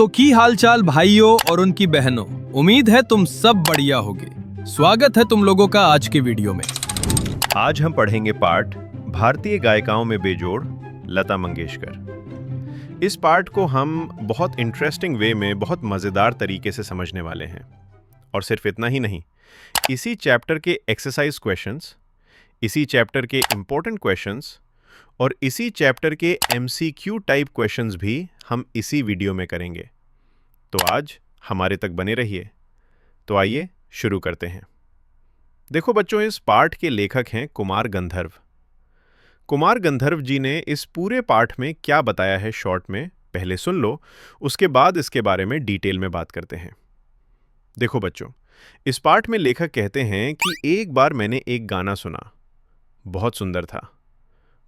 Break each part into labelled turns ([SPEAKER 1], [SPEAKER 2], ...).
[SPEAKER 1] तो की हालचाल भाइयों और उनकी बहनों। उम्मीद है तुम सब बढ़िया होगे। स्वागत है तुम लोगों का आज के वीडियो में।
[SPEAKER 2] आज हम पढ़ेंगे पाठ भारतीय गायिकाओं में बेजोड़ लता मंगेशकर। इस पाठ को हम बहुत इंटरेस्टिंग वे में बहुत मज़ेदार तरीके से समझने वाले हैं। और सिर्फ इतना ही नहीं, इसी चैप्टर के एक्सरसाइज क्वेश्चंस, इसी चैप्टर के इम्पोर्टेंट क्वेश्चंस और इसी चैप्टर के MCQ टाइप क्वेश्चंस भी हम इसी वीडियो में करेंगे। तो आज हमारे तक बने रहिए। तो आइए शुरू करते हैं। देखो बच्चों, इस पाठ के लेखक हैं कुमार गंधर्व। कुमार गंधर्व जी ने इस पूरे पाठ में क्या बताया है शॉर्ट में, पहले सुन लो, उसके बाद इसके बारे में डिटेल में बात करते हैं। देखो बच्चों, इस पाठ में लेखक कहते हैं कि एक बार मैंने एक गाना सुना, बहुत सुंदर था।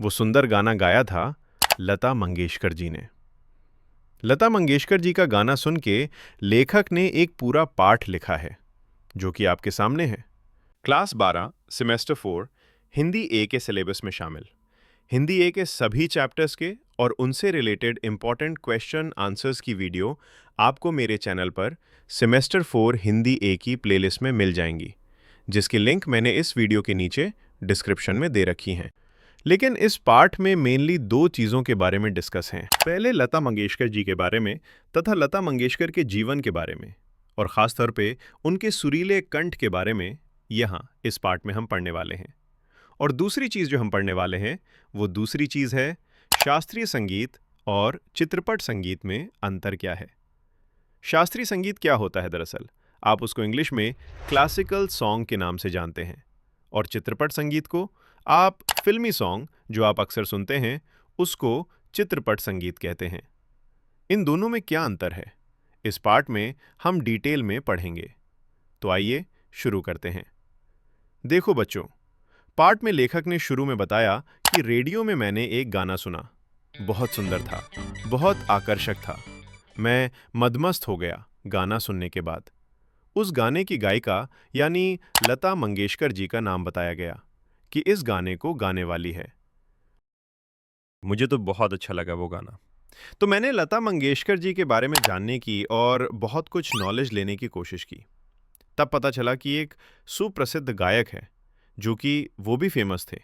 [SPEAKER 2] वो सुंदर गाना गाया था लता मंगेशकर जी ने। लता मंगेशकर जी का गाना सुन के लेखक ने एक पूरा पाठ लिखा है, जो कि आपके सामने है। क्लास 12 सेमेस्टर 4 हिंदी ए के सिलेबस में शामिल। हिंदी ए के सभी चैप्टर्स के और उनसे रिलेटेड इंपॉर्टेंट क्वेश्चन आंसर्स की वीडियो आपको मेरे चैनल पर सेमेस्टर 4 हिंदी ए की प्लेलिस्ट में मिल जाएंगी, जिसकी लिंक मैंने इस वीडियो के नीचे डिस्क्रिप्शन में दे रखी हैं। लेकिन इस पाठ में मेनली दो चीज़ों के बारे में डिस्कस हैं। पहले लता मंगेशकर जी के बारे में तथा लता मंगेशकर के जीवन के बारे में, और ख़ास तौर पे उनके सुरीले कंठ के बारे में यहाँ इस पाठ में हम पढ़ने वाले हैं। और दूसरी चीज़ जो हम पढ़ने वाले हैं वो दूसरी चीज़ है शास्त्रीय संगीत और चित्रपट संगीत में अंतर क्या है। शास्त्रीय संगीत क्या होता है? दरअसल आप उसको इंग्लिश में क्लासिकल सॉन्ग के नाम से जानते हैं, और चित्रपट संगीत को आप फिल्मी सॉन्ग जो आप अक्सर सुनते हैं उसको चित्रपट संगीत कहते हैं। इन दोनों में क्या अंतर है, इस पाठ में हम डिटेल में पढ़ेंगे। तो आइए शुरू करते हैं। देखो बच्चों, पाठ में लेखक ने शुरू में बताया कि रेडियो में मैंने एक गाना सुना, बहुत सुंदर था, बहुत आकर्षक था। मैं मदमस्त हो गया गाना सुनने के बाद। उस गाने की गायिका यानी लता मंगेशकर जी का नाम बताया गया कि इस गाने को गाने वाली है। मुझे तो बहुत अच्छा लगा वो गाना। तो मैंने लता मंगेशकर जी के बारे में जानने की और बहुत कुछ नॉलेज लेने की कोशिश की। तब पता चला कि एक सुप्रसिद्ध गायक है जो कि वो भी फेमस थे।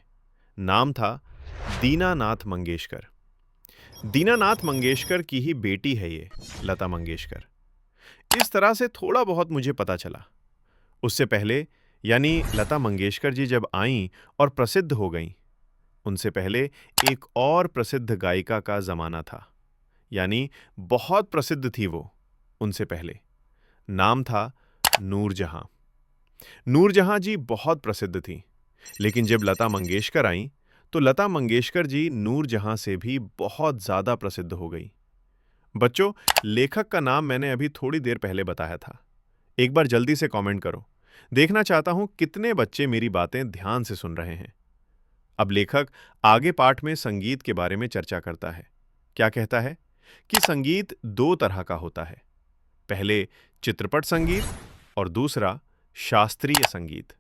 [SPEAKER 2] नाम था दीनानाथ मंगेशकर। दीनानाथ मंगेशकर की ही बेटी है ये लता मंगेशकर। इस तरह से थोड़ा बहुत मुझे पता चला। उससे पहले यानी लता मंगेशकर जी जब आईं और प्रसिद्ध हो गईं, उनसे पहले एक और प्रसिद्ध गायिका का ज़माना था, यानी बहुत प्रसिद्ध थी वो उनसे पहले। नाम था नूरजहां। नूरजहां जी बहुत प्रसिद्ध थी, लेकिन जब लता मंगेशकर आईं तो लता मंगेशकर जी नूरजहां से भी बहुत ज़्यादा प्रसिद्ध हो गई। बच्चों, लेखक का नाम मैंने अभी थोड़ी देर पहले बताया था। एक बार जल्दी से कमेंट करो, देखना चाहता हूं कितने बच्चे मेरी बातें ध्यान से सुन रहे हैं। अब लेखक आगे पाठ में संगीत के बारे में चर्चा करता है। क्या कहता है कि संगीत दो तरह का होता है, पहले चित्रपट संगीत और दूसरा शास्त्रीय संगीत।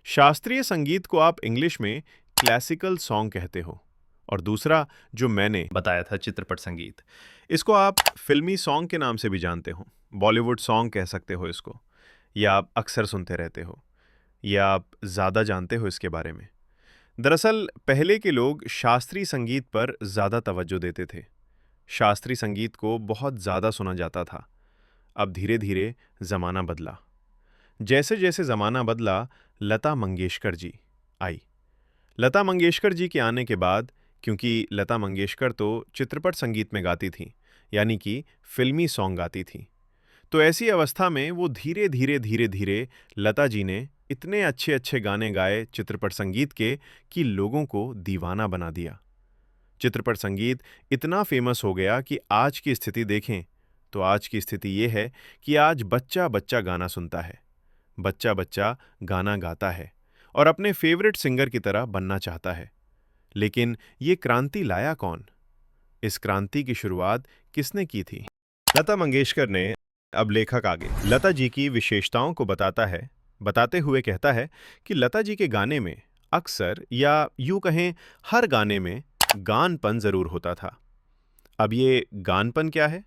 [SPEAKER 2] शास्त्रीय संगीत को आप इंग्लिश में क्लासिकल सॉन्ग कहते हो, और दूसरा जो मैंने बताया था चित्रपट संगीत, इसको आप फिल्मी सॉन्ग के नाम से भी जानते हो। बॉलीवुड सॉन्ग कह सकते हो इसको, या आप अक्सर सुनते रहते हो, या आप ज़्यादा जानते हो इसके बारे में। दरअसल पहले के लोग शास्त्रीय संगीत पर ज़्यादा तवज्जो देते थे। शास्त्रीय संगीत को बहुत ज़्यादा सुना जाता था। अब धीरे धीरे ज़माना बदला। जैसे जैसे ज़माना बदला, लता मंगेशकर जी आई। लता मंगेशकर जी के आने के बाद, क्योंकि लता मंगेशकर तो चित्रपट संगीत में गाती थी, यानी कि फिल्मी सॉन्ग गाती थी, तो ऐसी अवस्था में वो धीरे धीरे लता जी ने इतने अच्छे अच्छे गाने गाए चित्रपट संगीत के कि लोगों को दीवाना बना दिया। चित्रपट संगीत इतना फेमस हो गया कि आज की स्थिति देखें तो आज की स्थिति ये है कि आज बच्चा बच्चा गाना सुनता है, बच्चा बच्चा गाना गाता है और अपने फेवरेट सिंगर की तरह बनना चाहता है। लेकिन ये क्रांति लाया कौन? इस क्रांति की शुरुआत किसने की थी? लता मंगेशकर ने। अब लेखक आगे लता जी की विशेषताओं को बताते हुए कहता है कि लता जी के गाने में अक्सर, या यूं कहें हर गाने में, गानपन जरूर होता था। अब ये गानपन क्या है?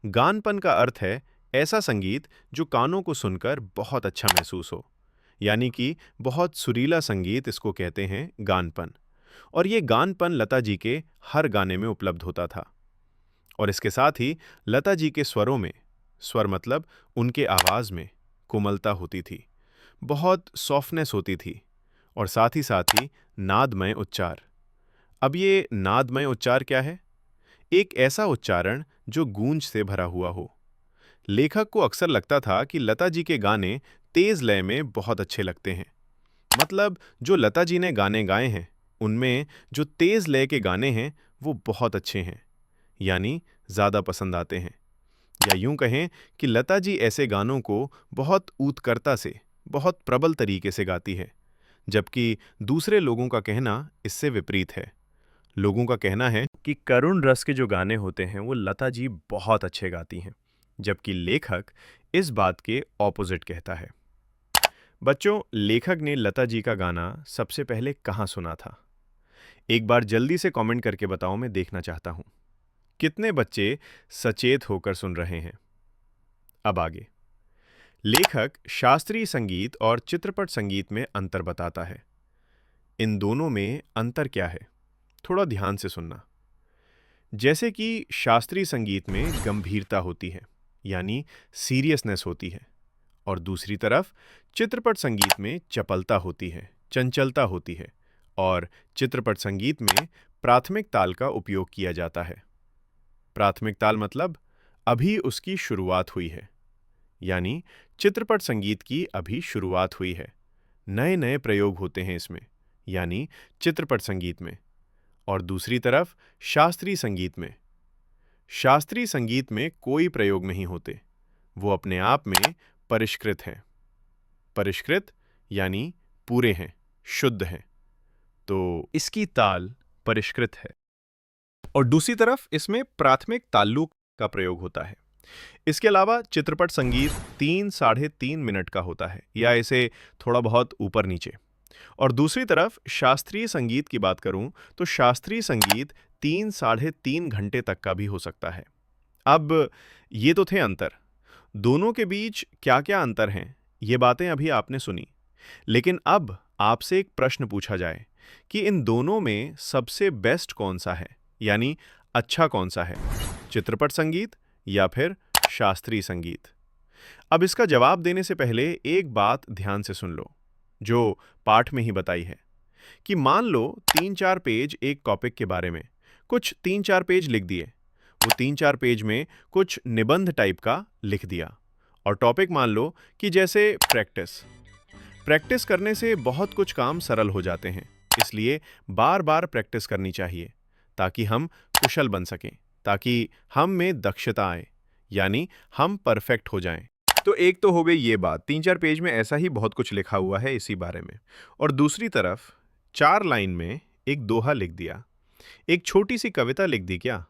[SPEAKER 2] गानपन का अर्थ है ऐसा संगीत जो कानों को सुनकर बहुत अच्छा महसूस हो, यानी कि बहुत सुरीला संगीत इसको कहते हैं गानपन। और ये गानपन लता जी के हर गाने में उपलब्ध होता था। और इसके साथ ही लता जी के स्वरों में, स्वर मतलब उनके आवाज में कोमलता होती थी, बहुत सॉफ्टनेस होती थी, और साथ ही नादमय उच्चार। अब ये नादमय उच्चार क्या है? एक ऐसा उच्चारण जो गूंज से भरा हुआ हो। लेखक को अक्सर लगता था कि लता जी के गाने तेज लय में बहुत अच्छे लगते हैं। मतलब जो लता जी ने गाने गाए हैं उनमें जो तेज लय के गाने हैं वो बहुत अच्छे हैं, यानी ज़्यादा पसंद आते हैं। या यूं कहें कि लता जी ऐसे गानों को बहुत उत्कर्षता से, बहुत प्रबल तरीके से गाती है, जबकि दूसरे लोगों का कहना इससे विपरीत है। लोगों का कहना है कि करुण रस के जो गाने होते हैं वो लता जी बहुत अच्छे गाती हैं, जबकि लेखक इस बात के ऑपोजिट कहता है। बच्चों, लेखक ने लता जी का गाना सबसे पहले कहाँ सुना था? एक बार जल्दी से कमेंट करके बताओ, मैं देखना चाहता हूं। कितने बच्चे सचेत होकर सुन रहे हैं? अब आगे। लेखक शास्त्रीय संगीत और चित्रपट संगीत में अंतर बताता है। इन दोनों में अंतर क्या है? थोड़ा ध्यान से सुनना। जैसे कि शास्त्रीय संगीत में गंभीरता होती है, यानी सीरियसनेस होती है, और दूसरी तरफ चित्रपट संगीत में चपलता होती है, चंचलता होती है, और चित्रपट संगीत में प्राथमिक ताल का उपयोग किया जाता है। प्राथमिक ताल मतलब अभी उसकी शुरुआत हुई है, यानी चित्रपट संगीत की अभी शुरुआत हुई है, नए नए प्रयोग होते हैं इसमें, यानी चित्रपट संगीत में। और दूसरी तरफ शास्त्रीय संगीत में कोई प्रयोग नहीं होते, वो अपने आप में परिष्कृत हैं। परिष्कृत यानी पूरे हैं, शुद्ध हैं, तो इसकी ताल परिष्कृत है। और दूसरी तरफ इसमें प्राथमिक ताल्लुक का प्रयोग होता है। इसके अलावा चित्रपट संगीत 3-3.5 मिनट का होता है, या इसे थोड़ा बहुत ऊपर नीचे। और दूसरी तरफ शास्त्रीय संगीत की बात करूं तो शास्त्रीय संगीत 3-3.5 घंटे तक का भी हो सकता है। अब ये तो थे अंतर। दोनों के बीच क्या क्या अंतर हैं, ये बातें अभी आपने सुनी। लेकिन अब आपसे एक प्रश्न पूछा जाए कि इन दोनों में सबसे बेस्ट कौन सा है, यानी अच्छा कौन सा है, चित्रपट संगीत या फिर शास्त्रीय संगीत? अब इसका जवाब देने से पहले एक बात ध्यान से सुन लो, जो पाठ में ही बताई है, कि मान लो 3-4 पेज एक टॉपिक के बारे में, कुछ 3-4 पेज लिख दिए। वो 3-4 पेज में कुछ निबंध टाइप का लिख दिया, और टॉपिक मान लो कि जैसे प्रैक्टिस करने से बहुत कुछ काम सरल हो जाते हैं, इसलिए बार बार प्रैक्टिस करनी चाहिए ताकि हम कुशल बन सकें, ताकि हम में दक्षता आए, यानी हम परफेक्ट हो जाएं। तो एक तो हो गई ये बात, 3-4 पेज में ऐसा ही बहुत कुछ लिखा हुआ है इसी बारे में। और दूसरी तरफ 4 लाइन में एक दोहा लिख दिया, एक छोटी सी कविता लिख दी क्या,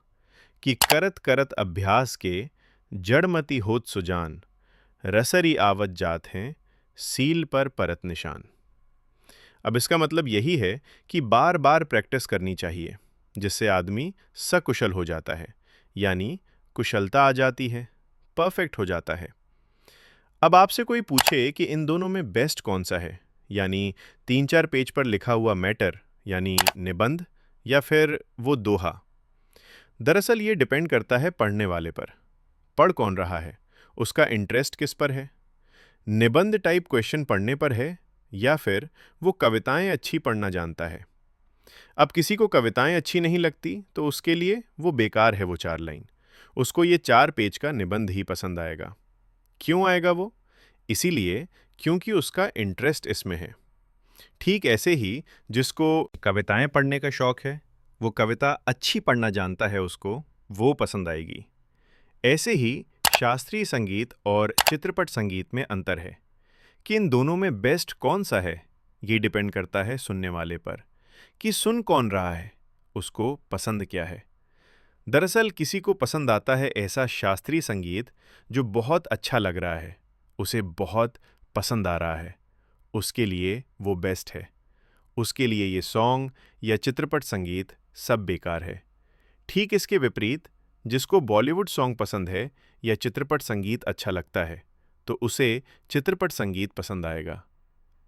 [SPEAKER 2] कि करत करत अभ्यास के जड़मति होत सुजान, रसरी आवत जात हैं सील पर परत निशान। अब इसका मतलब यही है कि बार बार प्रैक्टिस करनी चाहिए, जिससे आदमी सकुशल हो जाता है, यानी कुशलता आ जाती है, परफेक्ट हो जाता है। अब आपसे कोई पूछे कि इन दोनों में बेस्ट कौन सा है, यानी 3-4 पेज पर लिखा हुआ मैटर यानी निबंध, या फिर वो दोहा। दरअसल ये डिपेंड करता है पढ़ने वाले पर। पढ़ कौन रहा है, उसका इंटरेस्ट किस पर है, निबंध टाइप क्वेश्चन पढ़ने पर है, या फिर वो कविताएं अच्छी पढ़ना जानता है। अब किसी को कविताएं अच्छी नहीं लगती तो उसके लिए वो बेकार है वो 4 लाइन, उसको ये 4 पेज का निबंध ही पसंद आएगा। क्यों आएगा वो? इसीलिए क्योंकि उसका इंटरेस्ट इसमें है। ठीक ऐसे ही जिसको कविताएं पढ़ने का शौक है, वो कविता अच्छी पढ़ना जानता है, उसको वो पसंद आएगी। ऐसे ही शास्त्रीय संगीत और चित्रपट संगीत में अंतर है कि इन दोनों में बेस्ट कौन सा है, ये डिपेंड करता है सुनने वाले पर, कि सुन कौन रहा है, उसको पसंद क्या है। दरअसल किसी को पसंद आता है ऐसा शास्त्रीय संगीत जो बहुत अच्छा लग रहा है, उसे बहुत पसंद आ रहा है, उसके लिए वो बेस्ट है। उसके लिए ये सॉन्ग या चित्रपट संगीत सब बेकार है। ठीक इसके विपरीत जिसको बॉलीवुड सॉन्ग पसंद है या चित्रपट संगीत अच्छा लगता है तो उसे चित्रपट संगीत पसंद आएगा।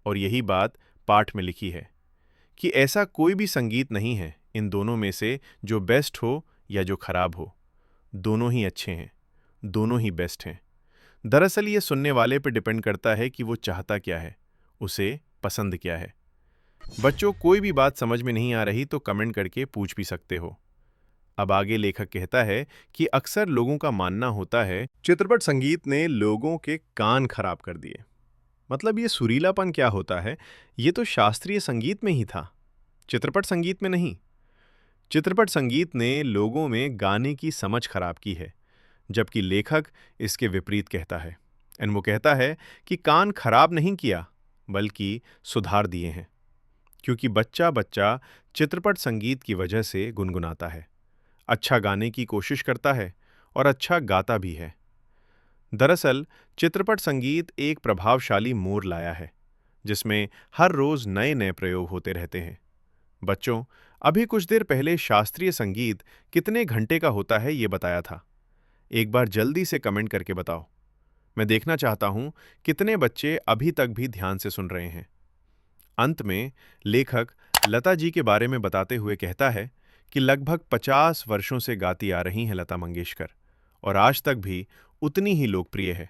[SPEAKER 2] और यही बात पाठ में लिखी है कि ऐसा कोई भी संगीत नहीं है इन दोनों में से जो बेस्ट हो या जो खराब हो। दोनों ही अच्छे हैं, दोनों ही बेस्ट हैं। दरअसल ये सुनने वाले पे डिपेंड करता है कि वो चाहता क्या है, उसे पसंद क्या है। बच्चों, कोई भी बात समझ में नहीं आ रही तो कमेंट करके पूछ भी सकते हो। अब आगे लेखक कहता है कि अक्सर लोगों का मानना होता है चित्रपट संगीत ने लोगों के कान खराब कर दिए। मतलब ये सुरीलापन क्या होता है, ये तो शास्त्रीय संगीत में ही था, चित्रपट संगीत में नहीं। चित्रपट संगीत ने लोगों में गाने की समझ खराब की है, जबकि लेखक इसके विपरीत कहता है। एंड वो कहता है कि कान खराब नहीं किया बल्कि सुधार दिए हैं, क्योंकि बच्चा बच्चा चित्रपट संगीत की वजह से गुनगुनाता है, अच्छा गाने की कोशिश करता है और अच्छा गाता भी है। दरअसल चित्रपट संगीत एक प्रभावशाली मोड़ लाया है जिसमें हर रोज नए नए प्रयोग होते रहते हैं। बच्चों, अभी कुछ देर पहले शास्त्रीय संगीत कितने घंटे का होता है ये बताया था। एक बार जल्दी से कमेंट करके बताओ। मैं देखना चाहता हूं कितने बच्चे अभी तक भी ध्यान से सुन रहे हैं। अंत में लेखक लता जी के बारे में बताते हुए कहता है कि लगभग 50 वर्षों से गाती आ रही हैं लता मंगेशकर और आज तक भी उतनी ही लोकप्रिय है।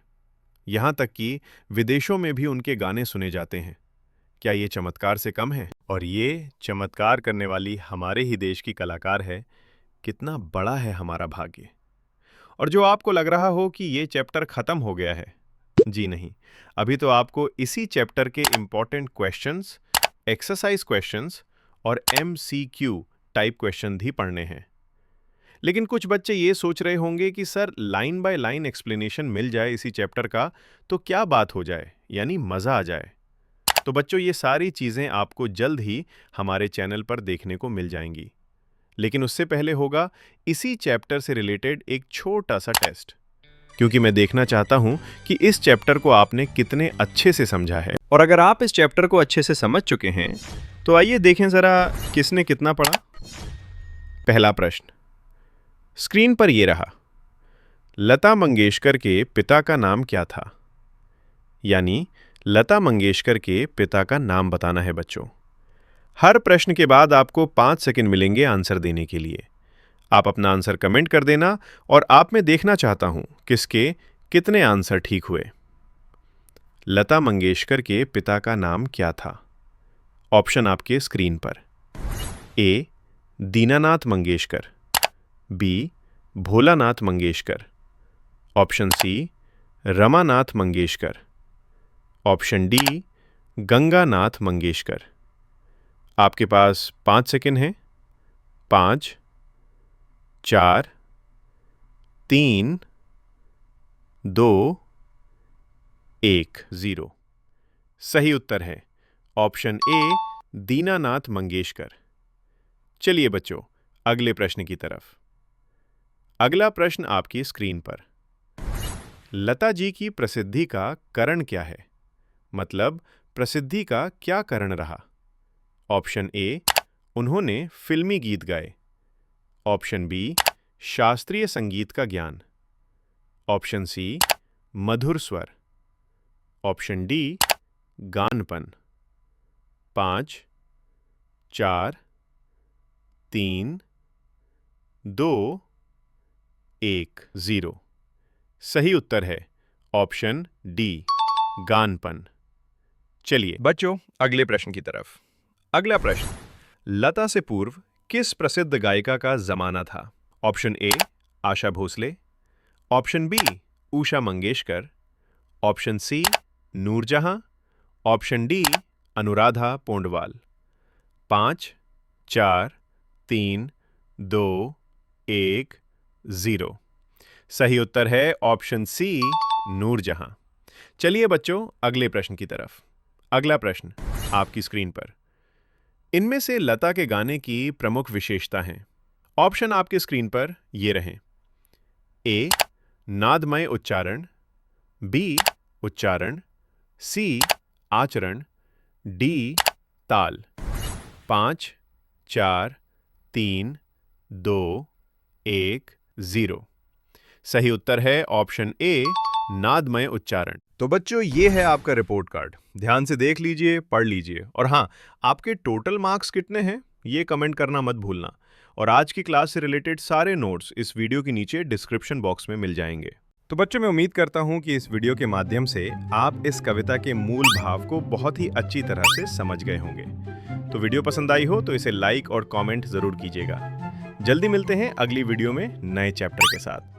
[SPEAKER 2] यहाँ तक कि विदेशों में भी उनके गाने सुने जाते हैं। क्या ये चमत्कार से कम है? और ये चमत्कार करने वाली हमारे ही देश की कलाकार है। कितना बड़ा है हमारा भाग्य। और जो आपको लग रहा हो कि ये चैप्टर खत्म हो गया है, जी नहीं, अभी तो आपको इसी चैप्टर के इंपॉर्टेंट क्वेश्चंस, एक्सरसाइज क्वेश्चंस और MCQ टाइप क्वेश्चन भी पढ़ने हैं। लेकिन कुछ बच्चे ये सोच रहे होंगे कि sir, line by line explanation मिल जाए इसी चैप्टर का तो क्या बात हो जाए, यानी मजा आ जाए। तो बच्चों, ये सारी चीजें आपको जल्द ही हमारे चैनल पर देखने को मिल जाएंगी। लेकिन उससे पहले होगा इसी चैप्टर से रिलेटेड एक छोटा सा टेस्ट, क्योंकि मैं देखना चाहता हूं कि इस चैप्टर को आपने कितने अच्छे से समझा है। और अगर आप इस चैप्टर को अच्छे से समझ चुके हैं तो आइए देखें जरा किसने कितना पढ़ा। पहला प्रश्न स्क्रीन पर ये रहा। लता मंगेशकर के पिता का नाम क्या था? यानी लता मंगेशकर के पिता का नाम बताना है बच्चों। हर प्रश्न के बाद आपको 5 सेकंड मिलेंगे आंसर देने के लिए। आप अपना आंसर कमेंट कर देना और आप मैं देखना चाहता हूं किसके कितने आंसर ठीक हुए। लता मंगेशकर के पिता का नाम क्या था? ऑप्शन आपके स्क्रीन पर। A. Dinanath Mangeshkar, B. Bholanath Mangeshkar, option C. Ramanath Mangeshkar, option D. Ganganath Mangeshkar. आपके पास 5 सेकंड हैं। 5, 4, 3, 2, 1, 0। सही उत्तर है ऑप्शन ए, दीनानाथ मंगेशकर। चलिए बच्चों, अगले प्रश्न की तरफ। अगला प्रश्न आपकी स्क्रीन पर। लता जी की प्रसिद्धि का कारण क्या है? मतलब प्रसिद्धि का क्या कारण रहा? ऑप्शन ए, उन्होंने फिल्मी गीत गाए, ऑप्शन बी, शास्त्रीय संगीत का ज्ञान, ऑप्शन सी, मधुर स्वर, ऑप्शन डी, गानपन। 5, 4, 3, 2, 1, 0। सही उत्तर है ऑप्शन डी, गानपन। चलिए बच्चों, अगले प्रश्न की तरफ। अगला प्रश्न, लता से पूर्व किस प्रसिद्ध गायिका का जमाना था? Option A, Asha Bhosle, option B, Usha Mangeshkar, option C, Noorjahan, option D, Anuradha Paudwal. 5, 4, 3, 2, 1, 0। सही उत्तर है ऑप्शन सी, नूरजहां। चलिए बच्चों, अगले प्रश्न की तरफ। अगला प्रश्न आपकी स्क्रीन पर। इनमें से लता के गाने की प्रमुख विशेषता हैं। ऑप्शन आपके स्क्रीन पर ये रहें। ए, नादमय उच्चारण, बी, उच्चारण, सी, आचरण, डी, ताल। 5, 4, 3, 2, 1, 0। सही उत्तर है ऑप्शन ए, नादमय उच्चारण। तो बच्चों, ये है आपका रिपोर्ट कार्ड। ध्यान से देख लीजिए, पढ़ लीजिए, और हाँ, आपके टोटल मार्क्स कितने हैं ये कमेंट करना मत भूलना। और आज की क्लास से रिलेटेड सारे नोट्स इस वीडियो के नीचे डिस्क्रिप्शन बॉक्स में मिल जाएंगे। तो बच्चों, मैं उम्मीद करता हूँ कि इस वीडियो के माध्यम से आप इस कविता के मूल भाव को बहुत ही अच्छी तरह से समझ गए होंगे। तो वीडियो पसंद आई हो तो इसे लाइक और कमेंट जरूर कीजिएगा। जल्दी मिलते हैं अगली वीडियो में नए चैप्टर के साथ।